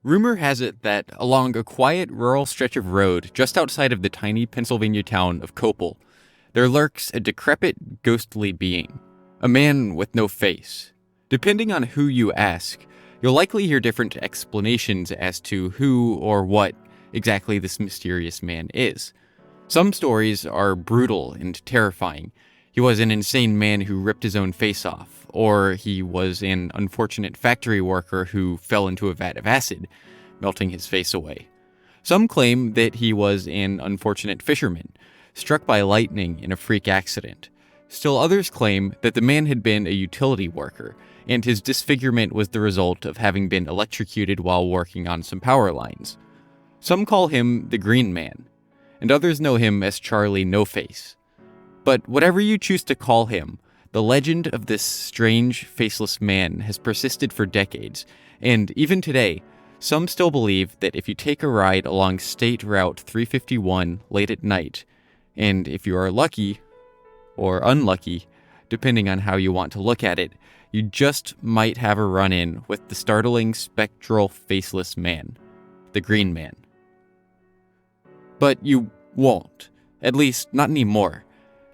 Rumor has it that along a quiet rural stretch of road just outside of the tiny Pennsylvania town of Copel, there lurks a decrepit, ghostly being, a man with no face. Depending on who you ask, you'll likely hear different explanations as to who or what exactly this mysterious man is. Some stories are brutal and terrifying. He was an insane man who ripped his own face off, or he was an unfortunate factory worker who fell into a vat of acid, melting his face away. Some claim that he was an unfortunate fisherman, struck by lightning in a freak accident. Still others claim that the man had been a utility worker, and his disfigurement was the result of having been electrocuted while working on some power lines. Some call him the Green Man, and others know him as Charlie No-Face. But whatever you choose to call him, the legend of this strange, faceless man has persisted for decades, and even today, some still believe that if you take a ride along State Route 351 late at night, and if you are lucky, or unlucky, depending on how you want to look at it, you just might have a run-in with the startling, spectral, faceless man, the Green Man. But you won't, at least not anymore.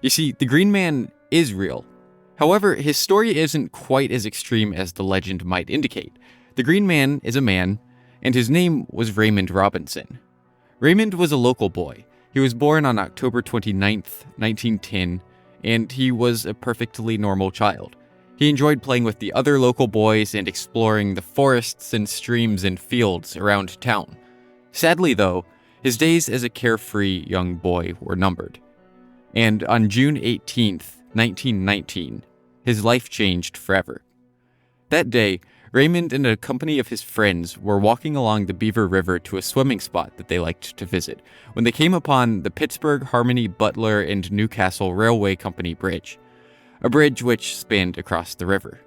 You see, the Green Man is real. However, his story isn't quite as extreme as the legend might indicate. The Green Man is a man, and his name was Raymond Robinson. Raymond was a local boy. He was born on October 29th, 1910, and he was a perfectly normal child. He enjoyed playing with the other local boys and exploring the forests and streams and fields around town. Sadly, though, his days as a carefree young boy were numbered. And on June 18th, 1919, his life changed forever. That day, Raymond and a company of his friends were walking along the Beaver River to a swimming spot that they liked to visit, when they came upon the Pittsburgh, Harmony, Butler, and Newcastle Railway Company Bridge, a bridge which spanned across the river.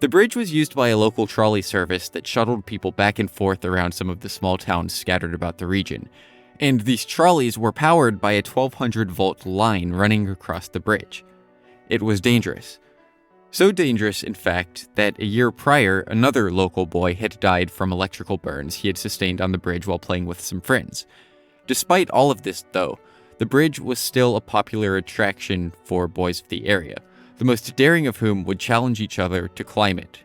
The bridge was used by a local trolley service that shuttled people back and forth around some of the small towns scattered about the region, and these trolleys were powered by a 1200-volt line running across the bridge. It was dangerous. So dangerous, in fact, that a year prior, another local boy had died from electrical burns he had sustained on the bridge while playing with some friends. Despite all of this, though, the bridge was still a popular attraction for boys of the area, the most daring of whom would challenge each other to climb it.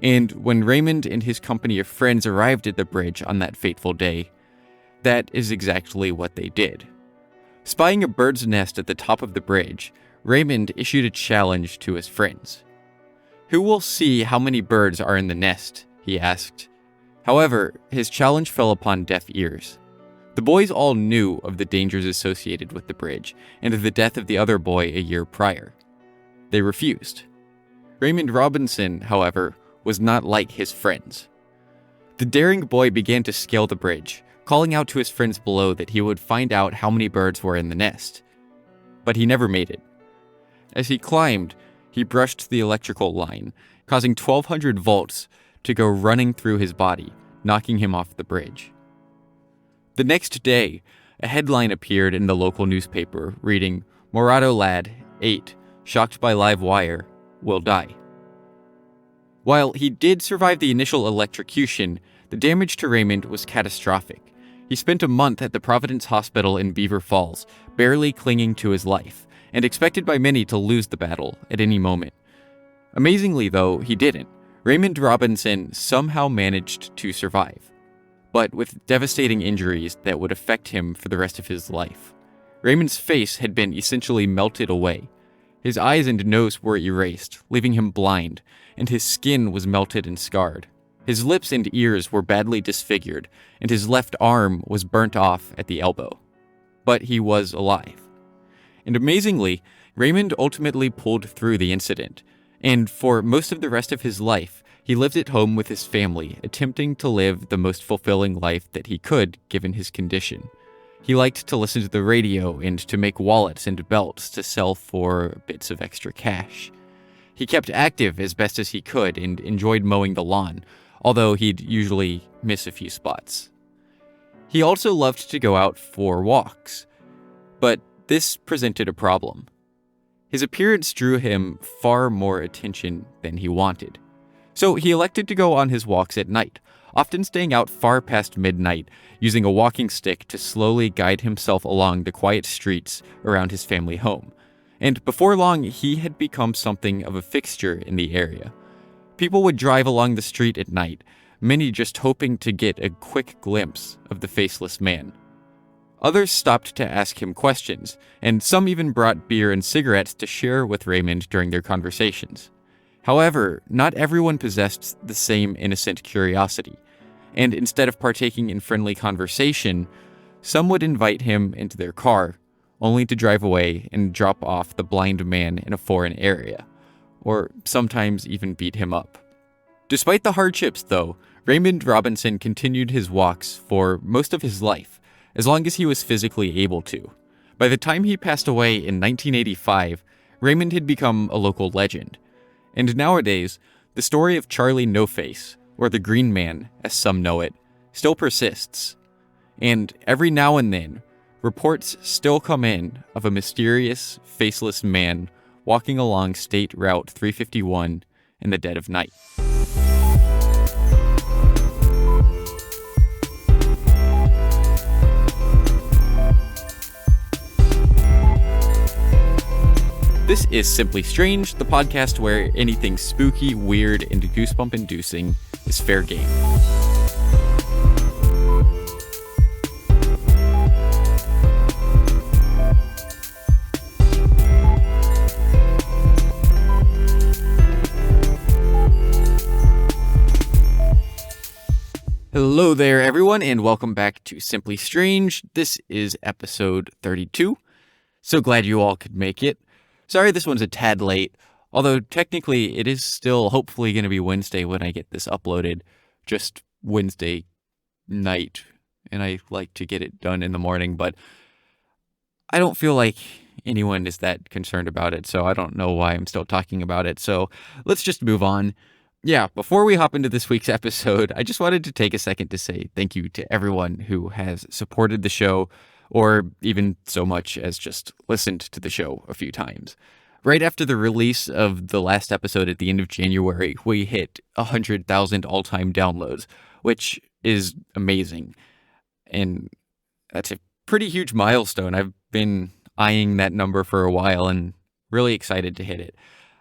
And when Raymond and his company of friends arrived at the bridge on that fateful day, that is exactly what they did. Spying a bird's nest at the top of the bridge, Raymond issued a challenge to his friends. "Who will see how many birds are in the nest?" he asked. However, his challenge fell upon deaf ears. The boys all knew of the dangers associated with the bridge and of the death of the other boy a year prior. They refused. Raymond Robinson, however, was not like his friends. The daring boy began to scale the bridge, calling out to his friends below that he would find out how many birds were in the nest. But he never made it. As he climbed, he brushed the electrical line, causing 1200 volts to go running through his body, knocking him off the bridge. The next day, a headline appeared in the local newspaper reading, "Morado lad, 8, shocked by live wire, will die." While he did survive the initial electrocution, the damage to Raymond was catastrophic. He spent a month at the Providence Hospital in Beaver Falls, barely clinging to his life, and expected by many to lose the battle at any moment. Amazingly, though, he didn't. Raymond Robinson somehow managed to survive, but with devastating injuries that would affect him for the rest of his life. Raymond's face had been essentially melted away. His eyes and nose were erased, leaving him blind, and his skin was melted and scarred. His lips and ears were badly disfigured, and his left arm was burnt off at the elbow. But he was alive. And amazingly, Raymond ultimately pulled through the incident, and for most of the rest of his life, he lived at home with his family, attempting to live the most fulfilling life that he could given his condition. He liked to listen to the radio and to make wallets and belts to sell for bits of extra cash. He kept active as best as he could and enjoyed mowing the lawn, although he'd usually miss a few spots. He also loved to go out for walks, but this presented a problem. His appearance drew him far more attention than he wanted. So he elected to go on his walks at night, often staying out far past midnight, using a walking stick to slowly guide himself along the quiet streets around his family home. And before long, he had become something of a fixture in the area. People would drive along the street at night, many just hoping to get a quick glimpse of the faceless man. Others stopped to ask him questions, and some even brought beer and cigarettes to share with Raymond during their conversations. However, not everyone possessed the same innocent curiosity, and instead of partaking in friendly conversation, some would invite him into their car, only to drive away and drop off the blind man in a foreign area, or sometimes even beat him up. Despite the hardships, though, Raymond Robinson continued his walks for most of his life, as long as he was physically able to. By the time he passed away in 1985, Raymond had become a local legend. And nowadays, the story of Charlie No-Face, or the Green Man, as some know it, still persists. And every now and then, reports still come in of a mysterious, faceless man walking along State Route 351 in the dead of night. This is Simply Strange, the podcast where anything spooky, weird, and goosebump-inducing is fair game. Hello there, everyone, and welcome back to Simply Strange. This is episode 32. So glad you all could make it. Sorry this one's a tad late, although technically it is still hopefully going to be Wednesday when I get this uploaded, just Wednesday night, and I like to get it done in the morning, but I don't feel like anyone is that concerned about it, so I don't know why I'm still talking about it, so let's just move on. Yeah, before we hop into this week's episode, I just wanted to take a second to say thank you to everyone who has supported the show, or even so much as just listened to the show a few times. Right after the release of the last episode at the end of January, we hit 100,000 all-time downloads, which is amazing. And that's a pretty huge milestone. I've been eyeing that number for a while and really excited to hit it.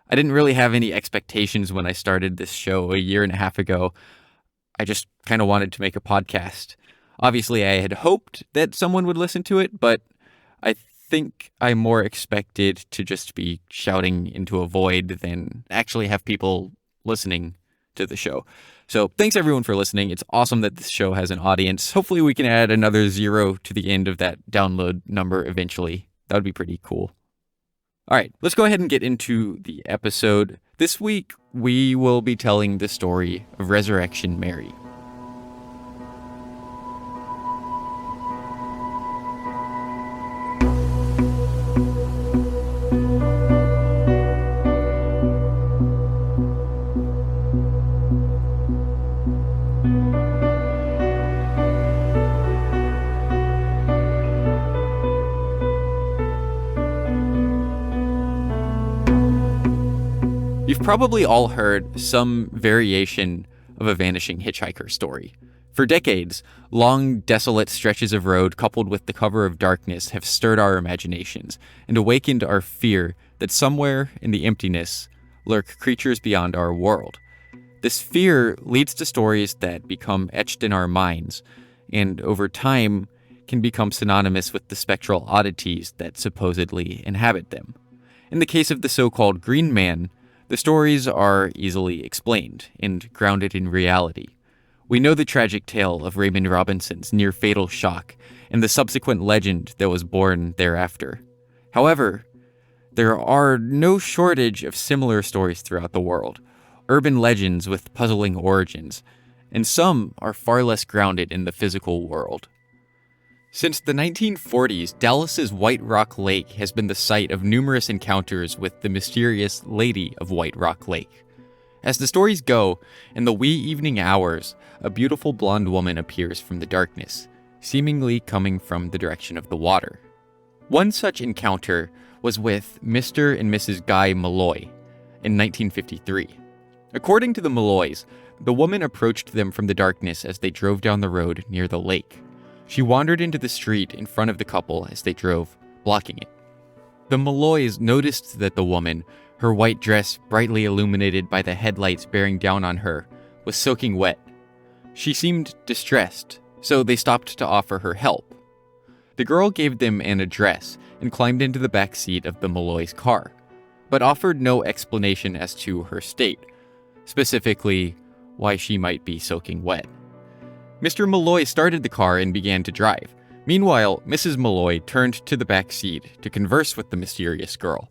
I didn't really have any expectations when I started this show a year and a half ago. I just kind of wanted to make a podcast. Obviously, I had hoped that someone would listen to it, but I think I more expected to just be shouting into a void than actually have people listening to the show. So thanks everyone for listening. It's awesome that this show has an audience. Hopefully we can add another 0 to the end of that download number eventually. That would be pretty cool. All right, let's go ahead and get into the episode. This week, we will be telling the story of Resurrection Mary. You've probably all heard some variation of a vanishing hitchhiker story. For decades, long, desolate stretches of road coupled with the cover of darkness have stirred our imaginations and awakened our fear that somewhere in the emptiness lurk creatures beyond our world. This fear leads to stories that become etched in our minds, and over time can become synonymous with the spectral oddities that supposedly inhabit them. In the case of the so-called Green Man, the stories are easily explained and grounded in reality. We know the tragic tale of Raymond Robinson's near-fatal shock and the subsequent legend that was born thereafter. However, there are no shortage of similar stories throughout the world, urban legends with puzzling origins, and some are far less grounded in the physical world. Since the 1940s, Dallas's White Rock Lake has been the site of numerous encounters with the mysterious Lady of White Rock Lake. As the stories go, in the wee evening hours, a beautiful blonde woman appears from the darkness, seemingly coming from the direction of the water. One such encounter was with Mr. and Mrs. Guy Malloy in 1953. According to the Malloys, the woman approached them from the darkness as they drove down the road near the lake. She wandered into the street in front of the couple as they drove, blocking it. The Malloys noticed that the woman, her white dress brightly illuminated by the headlights bearing down on her, was soaking wet. She seemed distressed, so they stopped to offer her help. The girl gave them an address and climbed into the back seat of the Malloys' car, but offered no explanation as to her state, specifically why she might be soaking wet. Mr. Malloy started the car and began to drive. Meanwhile, Mrs. Malloy turned to the back seat to converse with the mysterious girl.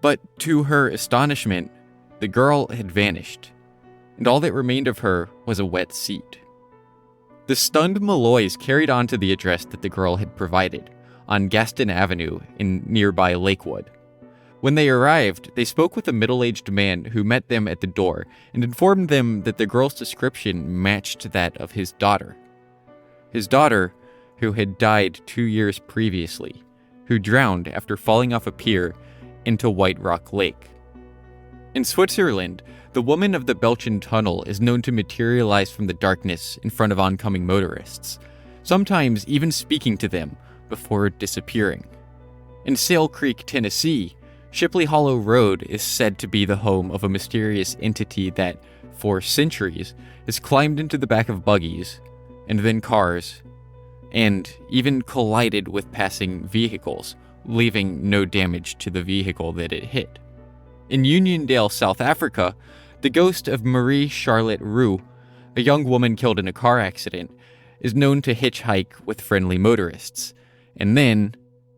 But to her astonishment, the girl had vanished, and all that remained of her was a wet seat. The stunned Malloys carried on to the address that the girl had provided, on Gaston Avenue in nearby Lakewood. When they arrived, they spoke with a middle-aged man who met them at the door and informed them that the girl's description matched that of his daughter. His daughter, who had died 2 years previously, who drowned after falling off a pier into White Rock Lake. In Switzerland, the woman of the Belchen Tunnel is known to materialize from the darkness in front of oncoming motorists, sometimes even speaking to them before disappearing. In Sale Creek, Tennessee, Shipley Hollow Road is said to be the home of a mysterious entity that, for centuries, has climbed into the back of buggies, and then cars, and even collided with passing vehicles, leaving no damage to the vehicle that it hit. In Uniondale, South Africa, the ghost of Marie Charlotte Roux, a young woman killed in a car accident, is known to hitchhike with friendly motorists, and then,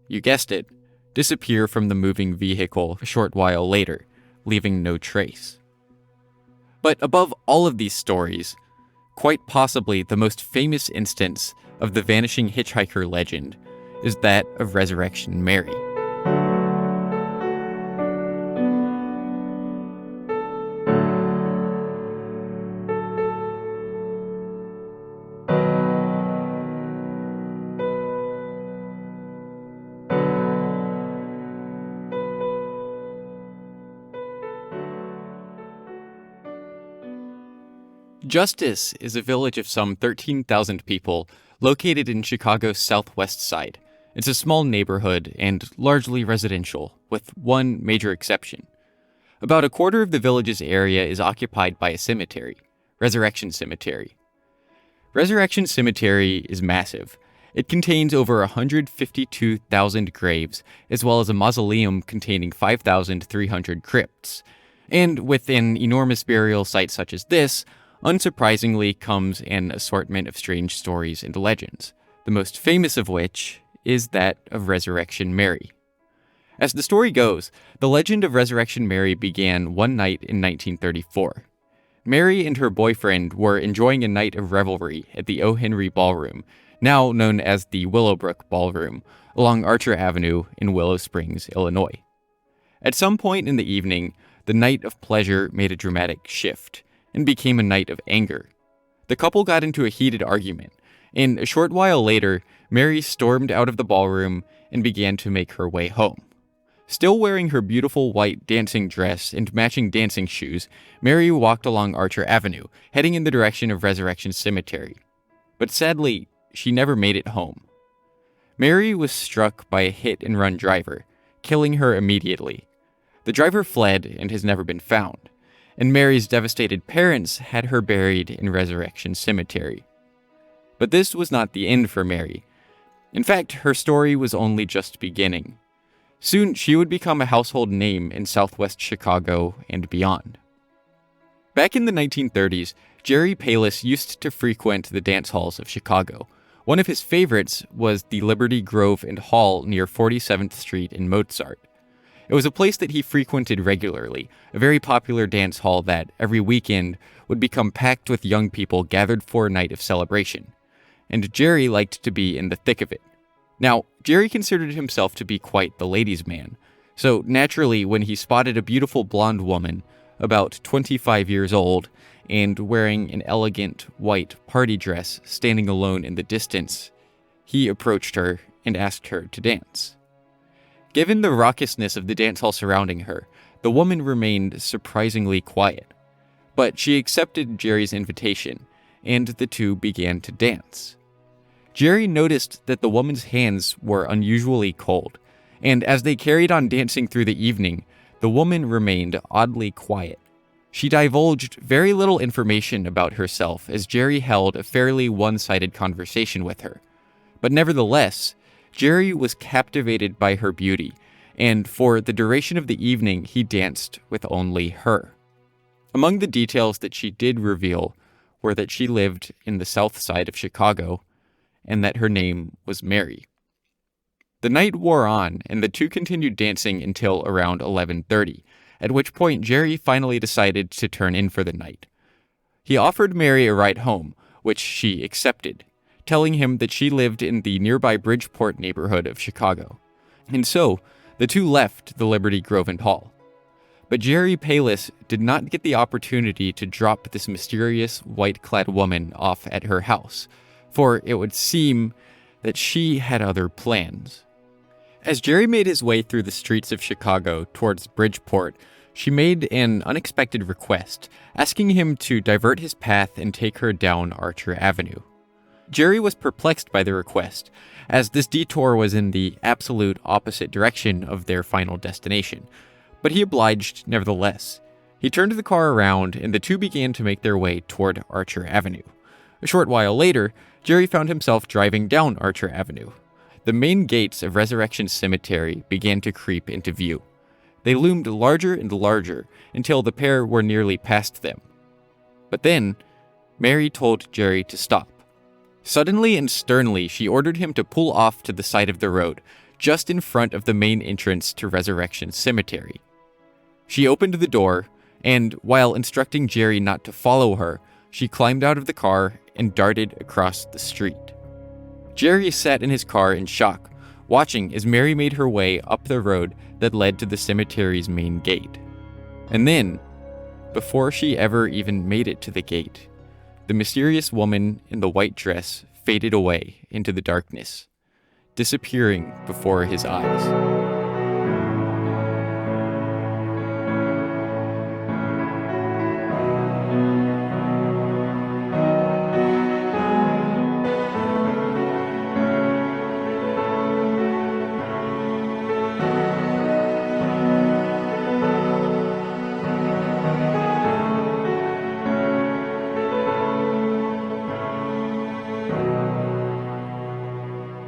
you guessed it, disappear from the moving vehicle a short while later, leaving no trace. But above all of these stories, quite possibly the most famous instance of the vanishing hitchhiker legend is that of Resurrection Mary. Justice is a village of some 13,000 people located in Chicago's southwest side. It's a small neighborhood and largely residential, with one major exception. About a quarter of the village's area is occupied by a cemetery, Resurrection Cemetery. Resurrection Cemetery is massive. It contains over 152,000 graves, as well as a mausoleum containing 5,300 crypts. And with an enormous burial site such as this, unsurprisingly comes an assortment of strange stories and legends, the most famous of which is that of Resurrection Mary. As the story goes, the legend of Resurrection Mary began one night in 1934. Mary and her boyfriend were enjoying a night of revelry at the O. Henry Ballroom, now known as the Willowbrook Ballroom, along Archer Avenue in Willow Springs, Illinois. At some point in the evening, the night of pleasure made a dramatic shift and became a night of anger. The couple got into a heated argument, and a short while later, Mary stormed out of the ballroom and began to make her way home. Still wearing her beautiful white dancing dress and matching dancing shoes, Mary walked along Archer Avenue, heading in the direction of Resurrection Cemetery. But sadly, she never made it home. Mary was struck by a hit-and-run driver, killing her immediately. The driver fled and has never been found, and Mary's devastated parents had her buried in Resurrection Cemetery. But this was not the end for Mary. In fact, her story was only just beginning. Soon, she would become a household name in Southwest Chicago and beyond. Back in the 1930s, Jerry Palis used to frequent the dance halls of Chicago. One of his favorites was the Liberty Grove and Hall near 47th Street in Mozart. It was a place that he frequented regularly, a very popular dance hall that, every weekend, would become packed with young people gathered for a night of celebration. And Jerry liked to be in the thick of it. Now, Jerry considered himself to be quite the ladies' man, so naturally, when he spotted a beautiful blonde woman, about 25 years old, and wearing an elegant white party dress standing alone in the distance, he approached her and asked her to dance. Given the raucousness of the dance hall surrounding her, the woman remained surprisingly quiet. but she accepted Jerry's invitation, and the two began to dance. Jerry noticed that the woman's hands were unusually cold, and as they carried on dancing through the evening, the woman remained oddly quiet. She divulged very little information about herself as Jerry held a fairly one-sided conversation with her. But nevertheless, Jerry was captivated by her beauty, and for the duration of the evening he danced with only her. Among the details that she did reveal were that she lived in the south side of Chicago, and that her name was Mary. The night wore on, and the two continued dancing until around 11:30, at which point Jerry finally decided to turn in for the night. He offered Mary a ride home, which she accepted, telling him that she lived in the nearby Bridgeport neighborhood of Chicago. And so, the two left the Liberty Grove Hall. But Jerry Palis did not get the opportunity to drop this mysterious white-clad woman off at her house, for it would seem that she had other plans. As Jerry made his way through the streets of Chicago towards Bridgeport, she made an unexpected request, asking him to divert his path and take her down Archer Avenue. Jerry was perplexed by the request, as this detour was in the absolute opposite direction of their final destination, but he obliged nevertheless. He turned the car around, and the two began to make their way toward Archer Avenue. A short while later, Jerry found himself driving down Archer Avenue. The main gates of Resurrection Cemetery began to creep into view. They loomed larger and larger until the pair were nearly past them. But then, Mary told Jerry to stop. Suddenly and sternly, she ordered him to pull off to the side of the road, just in front of the main entrance to Resurrection Cemetery. She opened the door, and while instructing Jerry not to follow her, she climbed out of the car and darted across the street. Jerry sat in his car in shock, watching as Mary made her way up the road that led to the cemetery's main gate. And then, before she ever even made it to the gate, the mysterious woman in the white dress faded away into the darkness, disappearing before his eyes.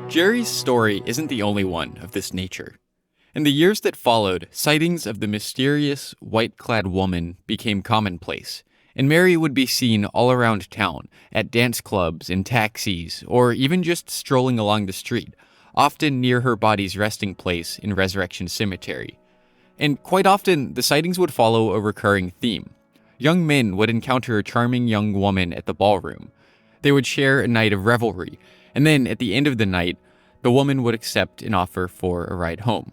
Jerry's story isn't the only one of this nature. In the years that followed, sightings of the mysterious, white-clad woman became commonplace, and Mary would be seen all around town, at dance clubs, in taxis, or even just strolling along the street, often near her body's resting place in Resurrection Cemetery. And quite often, the sightings would follow a recurring theme. Young men would encounter a charming young woman at the ballroom. They would share a night of revelry, and then at the end of the night, the woman would accept an offer for a ride home.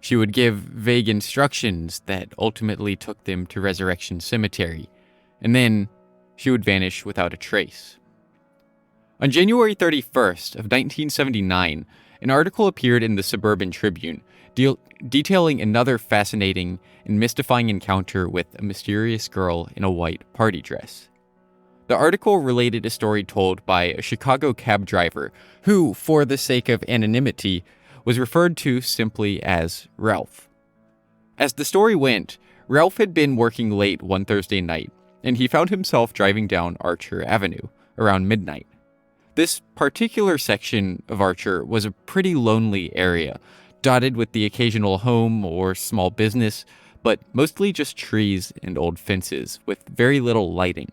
She would give vague instructions that ultimately took them to Resurrection Cemetery, and then she would vanish without a trace. On January 31st of 1979, an article appeared in the Suburban Tribune detailing another fascinating and mystifying encounter with a mysterious girl in a white party dress. The article related a story told by a Chicago cab driver who, for the sake of anonymity, was referred to simply as Ralph. As the story went, Ralph had been working late one Thursday night, and he found himself driving down Archer Avenue around midnight. This particular section of Archer was a pretty lonely area, dotted with the occasional home or small business, but mostly just trees and old fences with very little lighting.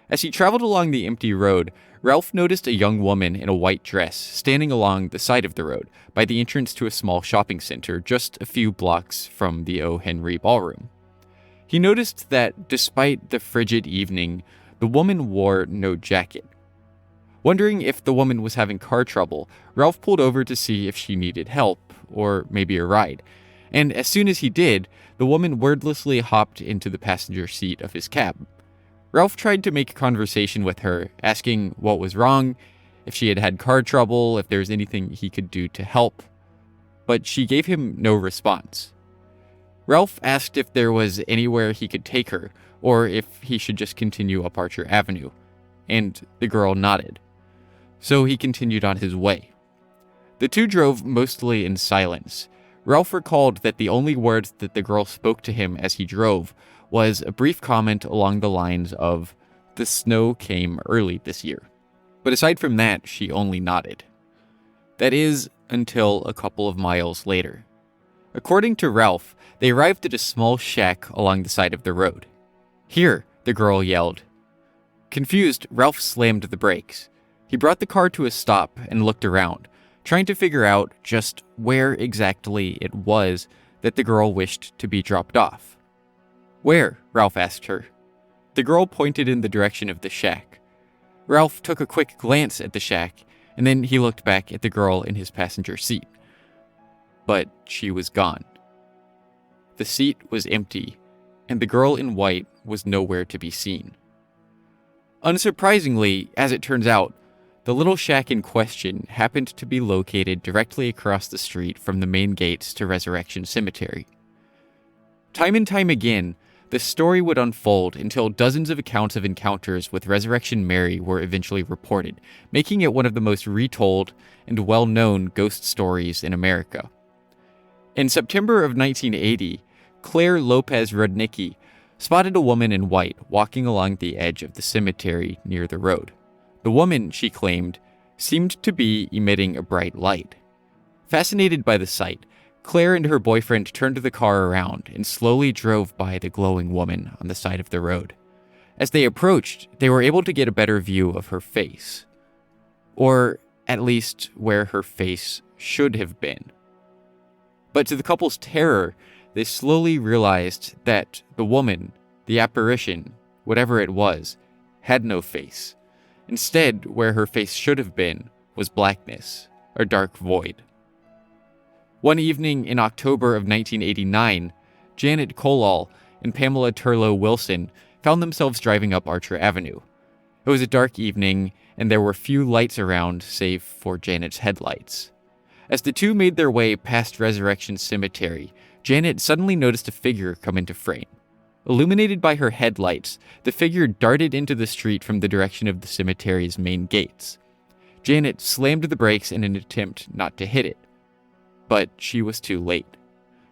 As he traveled along the empty road, Ralph noticed a young woman in a white dress standing along the side of the road by the entrance to a small shopping center just a few blocks from the O. Henry Ballroom. He noticed that despite the frigid evening, the woman wore no jacket. Wondering if the woman was having car trouble, Ralph pulled over to see if she needed help, or maybe a ride. And as soon as he did, the woman wordlessly hopped into the passenger seat of his cab. Ralph tried to make conversation with her, asking what was wrong, if she had had car trouble, if there was anything he could do to help, but she gave him no response. Ralph asked if there was anywhere he could take her, or if he should just continue up Archer Avenue, and the girl nodded. So he continued on his way. The two drove mostly in silence. Ralph recalled that the only words that the girl spoke to him as he drove was a brief comment along the lines of, "The snow came early this year." But aside from that, she only nodded. That is, until a couple of miles later. According to Ralph, they arrived at a small shack along the side of the road. "Here," the girl yelled. Confused, Ralph slammed the brakes. He brought the car to a stop and looked around, trying to figure out just where exactly it was that the girl wished to be dropped off. "Where?" Ralph asked her. The girl pointed in the direction of the shack. Ralph took a quick glance at the shack, and then he looked back at the girl in his passenger seat. But she was gone. The seat was empty, and the girl in white was nowhere to be seen. Unsurprisingly, as it turns out, the little shack in question happened to be located directly across the street from the main gates to Resurrection Cemetery. Time and time again, the story would unfold until dozens of accounts of encounters with Resurrection Mary were eventually reported, making it one of the most retold and well-known ghost stories in America. In September of 1980, Claire Lopez Rudnicki spotted a woman in white walking along the edge of the cemetery near the road. The woman, she claimed, seemed to be emitting a bright light. Fascinated by the sight, Claire and her boyfriend turned the car around and slowly drove by the glowing woman on the side of the road. As they approached, they were able to get a better view of her face. Or at least where her face should have been. But to the couple's terror, they slowly realized that the woman, the apparition, whatever it was, had no face. Instead, where her face should have been was blackness, a dark void. One evening in October of 1989, Janet Colall and Pamela Turlow Wilson found themselves driving up Archer Avenue. It was a dark evening, and there were few lights around save for Janet's headlights. As the two made their way past Resurrection Cemetery, Janet suddenly noticed a figure come into frame. Illuminated by her headlights, the figure darted into the street from the direction of the cemetery's main gates. Janet slammed the brakes in an attempt not to hit it. But she was too late.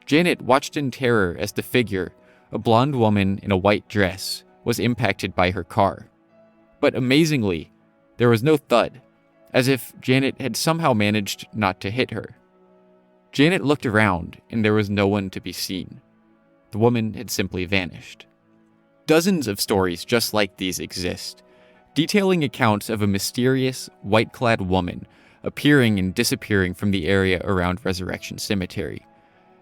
Janet watched in terror as the figure, a blonde woman in a white dress, was impacted by her car. But amazingly, there was no thud, as if Janet had somehow managed not to hit her. Janet looked around, and there was no one to be seen. The woman had simply vanished. Dozens of stories just like these exist, detailing accounts of a mysterious, white-clad woman appearing and disappearing from the area around Resurrection Cemetery.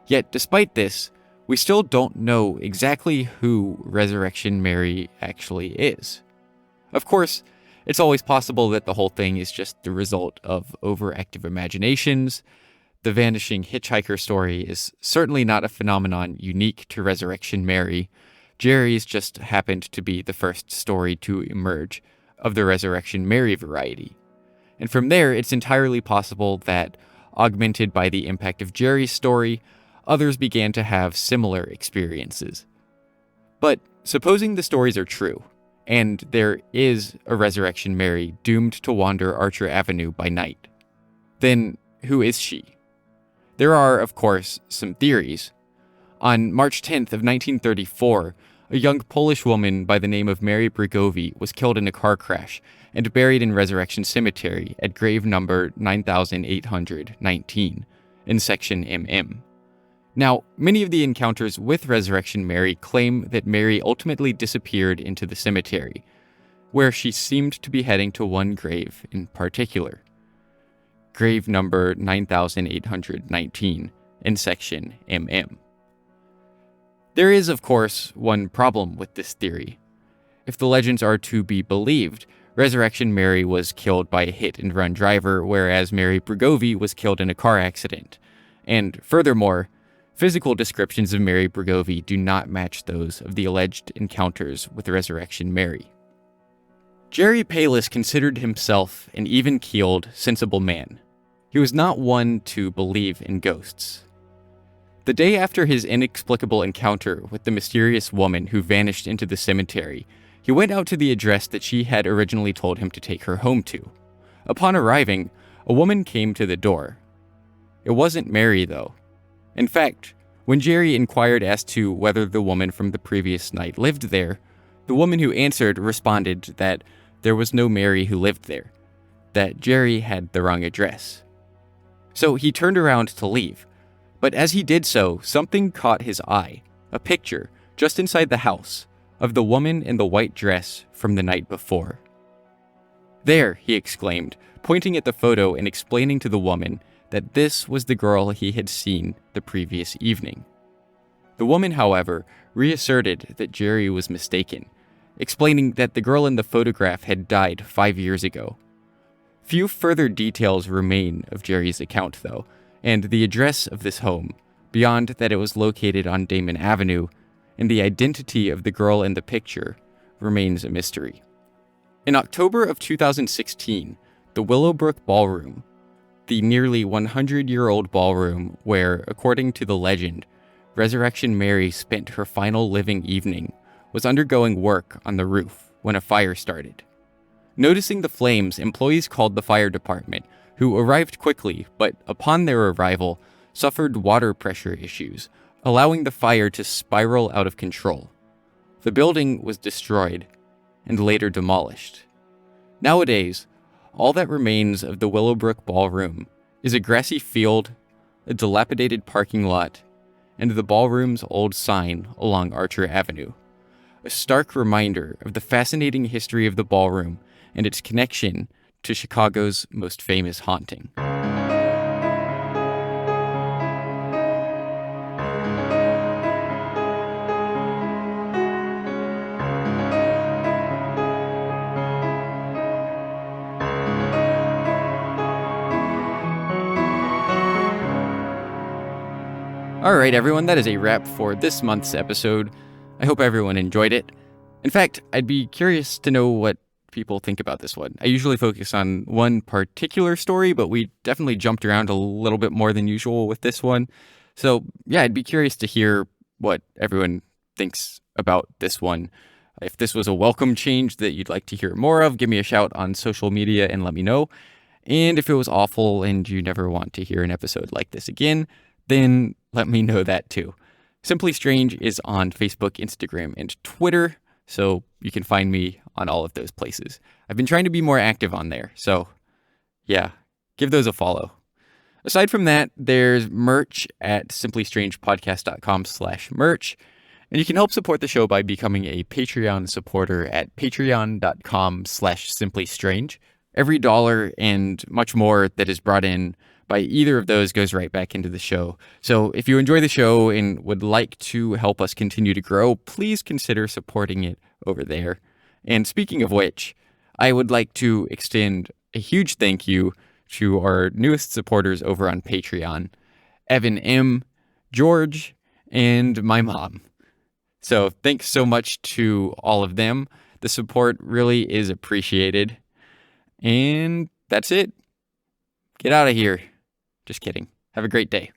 Yet, despite this, we still don't know exactly who Resurrection Mary actually is. Of course, it's always possible that the whole thing is just the result of overactive imaginations. The Vanishing hitchhiker story is certainly not a phenomenon unique to Resurrection Mary. Jerry's just happened to be the first story to emerge of the Resurrection Mary variety. And from there, it's entirely possible that, augmented by the impact of Jerry's story, others began to have similar experiences. But supposing the stories are true, and there is a Resurrection Mary doomed to wander Archer Avenue by night, then who is she? There are, of course, some theories. On March 10th of 1934, a young Polish woman by the name of Mary Bregovi was killed in a car crash and buried in Resurrection Cemetery at grave number 9819 in section MM. Now, many of the encounters with Resurrection Mary claim that Mary ultimately disappeared into the cemetery, where she seemed to be heading to one grave in particular. Grave number 9819 in section MM. There is, of course, one problem with this theory. If the legends are to be believed, Resurrection Mary was killed by a hit-and-run driver, whereas Mary Bregovi was killed in a car accident. And furthermore, physical descriptions of Mary Bregovi do not match those of the alleged encounters with Resurrection Mary. Jerry Palis considered himself an even-keeled, sensible man. He was not one to believe in ghosts. The day after his inexplicable encounter with the mysterious woman who vanished into the cemetery, he went out to the address that she had originally told him to take her home to. Upon arriving, a woman came to the door. It wasn't Mary, though. In fact, when Jerry inquired as to whether the woman from the previous night lived there, the woman who answered responded that there was no Mary who lived there, that Jerry had the wrong address. So he turned around to leave, but as he did so, something caught his eye, a picture, just inside the house, of the woman in the white dress from the night before. "There," he exclaimed, pointing at the photo and explaining to the woman that this was the girl he had seen the previous evening. The woman, however, reasserted that Jerry was mistaken, explaining that the girl in the photograph had died 5 years ago. Few further details remain of Jerry's account, though, and the address of this home, beyond that it was located on Damon Avenue, and the identity of the girl in the picture remains a mystery. In October of 2016, the Willowbrook Ballroom, the nearly 100-year-old ballroom where, according to the legend, Resurrection Mary spent her final living evening, was undergoing work on the roof when a fire started. Noticing the flames, employees called the fire department, who arrived quickly, but upon their arrival, suffered water pressure issues, allowing the fire to spiral out of control. The building was destroyed and later demolished. Nowadays, all that remains of the Willowbrook Ballroom is a grassy field, a dilapidated parking lot, and the ballroom's old sign along Archer Avenue. A stark reminder of the fascinating history of the ballroom and its connection to Chicago's most famous haunting. Alright everyone, that is a wrap for this month's episode. I hope everyone enjoyed it. In fact, I'd be curious to know what people think about this one. I usually focus on one particular story, but we definitely jumped around a little bit more than usual with this one. So yeah, I'd be curious to hear what everyone thinks about this one. If this was a welcome change that you'd like to hear more of, give me a shout on social media and let me know. And if it was awful and you never want to hear an episode like this again, then let me know that too. Simply Strange is on Facebook, Instagram, and Twitter, so you can find me on all of those places. I've been trying to be more active on there, so yeah, give those a follow. Aside from that, there's merch at simplystrangepodcast.com/merch, and you can help support the show by becoming a Patreon supporter at patreon.com/simplystrange. Every dollar and much more that is brought in by either of those goes right back into the show. So if you enjoy the show and would like to help us continue to grow, please consider supporting it over there. And speaking of which, I would like to extend a huge thank you to our newest supporters over on Patreon, Evan M., George, and my mom. So thanks so much to all of them. The support really is appreciated. And that's it. Get out of here. Just kidding. Have a great day.